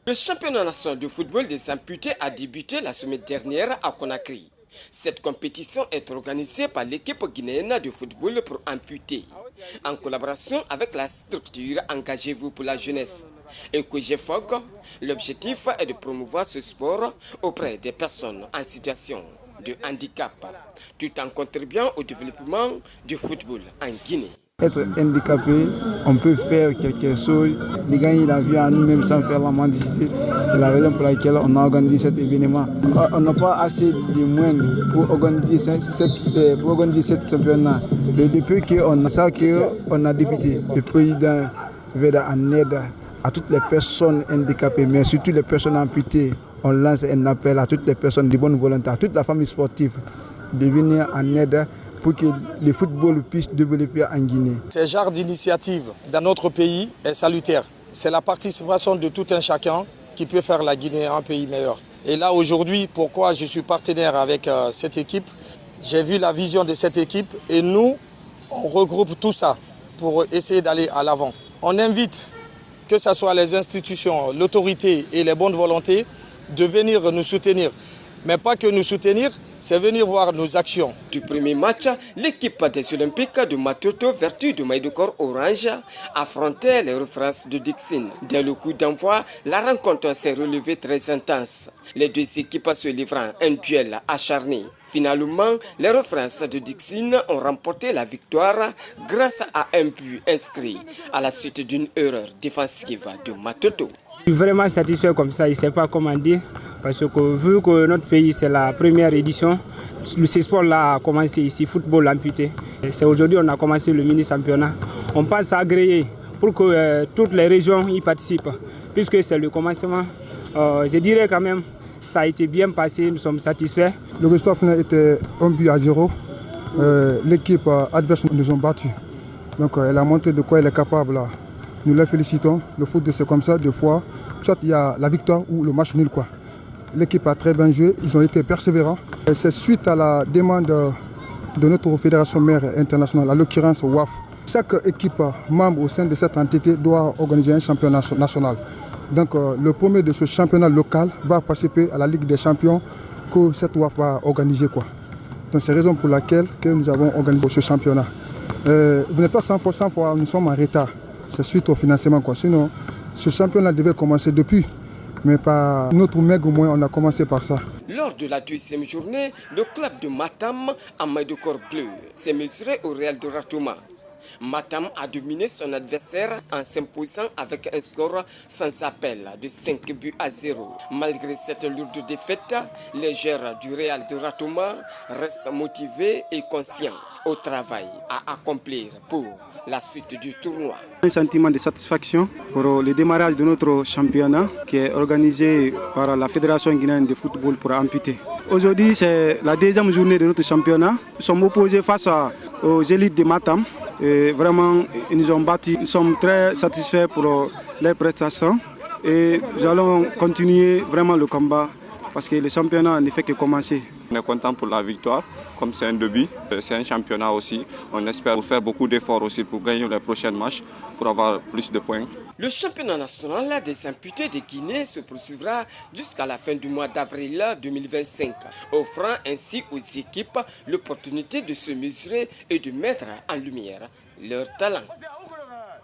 Le championnat national de football des amputés a débuté la semaine dernière à Conakry. Cette compétition est organisée par l'équipe guinéenne de football pour amputés, en collaboration avec la structure Engagez-vous pour la jeunesse. Et que j'évoque, l'objectif est de promouvoir ce sport auprès des personnes en situation de handicap, tout en contribuant au développement du football en Guinée. Être handicapé, on peut faire quelque chose, de gagner la vie à nous-mêmes sans faire la mendicité. C'est la raison pour laquelle on a organisé cet événement. On n'a pas assez de moyens pour organiser cette championnat. Et depuis qu'on a débuté, le président veut en aide à toutes les personnes handicapées, mais surtout les personnes amputées. On lance un appel à toutes les personnes de bonne volonté, à toute la famille sportive, de venir en aide pour que le football puisse développer en Guinée. Ce genre d'initiative dans notre pays est salutaire. C'est la participation de tout un chacun qui peut faire la Guinée un pays meilleur. Et là aujourd'hui, pourquoi je suis partenaire avec cette équipe, j'ai vu la vision de cette équipe et nous, on regroupe tout ça pour essayer d'aller à l'avant. On invite, que ce soit les institutions, l'autorité et les bonnes volontés, de venir nous soutenir. Mais pas que nous soutenir, c'est venir voir nos actions. Du premier match, l'équipe des Olympiques de Matoto, vertu de maille de corps orange, affrontait les références de Dixine. Dès le coup d'envoi, la rencontre s'est relevée très intense. Les deux équipes se livrant un duel acharné. Finalement, les références de Dixine ont remporté la victoire grâce à un but inscrit à la suite d'une erreur défensive de Matoto. Je suis vraiment satisfait comme ça, je ne sais pas comment dire, parce que vu que notre pays c'est la première édition, ce sport-là a commencé ici, football amputé. C'est aujourd'hui qu'on a commencé le mini-championnat. On pense agréer pour que toutes les régions y participent, puisque c'est le commencement. Je dirais quand même, ça a été bien passé, nous sommes satisfaits. Le résultat final était 1-0. L'équipe adverse nous a battus. Donc elle a montré de quoi elle est capable là. Nous les félicitons. Le foot c'est comme ça, deux fois. Soit il y a la victoire ou le match nul quoi. L'équipe a très bien joué, ils ont été persévérants. C'est suite à la demande de notre fédération mère internationale, à l'occurrence WAF. Chaque équipe membre au sein de cette entité doit organiser un championnat national. Donc le premier de ce championnat local va participer à la Ligue des champions que cette WAF va organiser quoi. Donc c'est la raison pour laquelle nous avons organisé ce championnat. Vous n'êtes pas 100% fois, nous sommes en retard. C'est suite au financement quoi. Sinon, ce championnat devait commencer depuis. Mais par notre maigre moyen, on a commencé par ça. Lors de la deuxième journée, le club de Matam, en maille de corps bleu, s'est mesuré au Real de Ratouma. Matam a dominé son adversaire en s'imposant avec un score sans appel de 5-0. Malgré cette lourde défaite, les joueurs du Real de Ratouma restent motivés et conscients au travail à accomplir pour la suite du tournoi. Un sentiment de satisfaction pour le démarrage de notre championnat qui est organisé par la Fédération guinéenne de football pour amputés. Aujourd'hui, c'est la deuxième journée de notre championnat. Nous sommes opposés face aux élites de Matam. Et vraiment, ils nous ont battus. Nous sommes très satisfaits pour les prestations et nous allons continuer vraiment le combat parce que le championnat ne fait que commencer. On est content pour la victoire, comme c'est un début, c'est un championnat aussi. On espère faire beaucoup d'efforts aussi pour gagner les prochains matchs, pour avoir plus de points. Le championnat national des amputés de Guinée se poursuivra jusqu'à la fin du mois d'avril 2025, offrant ainsi aux équipes l'opportunité de se mesurer et de mettre en lumière leur talent.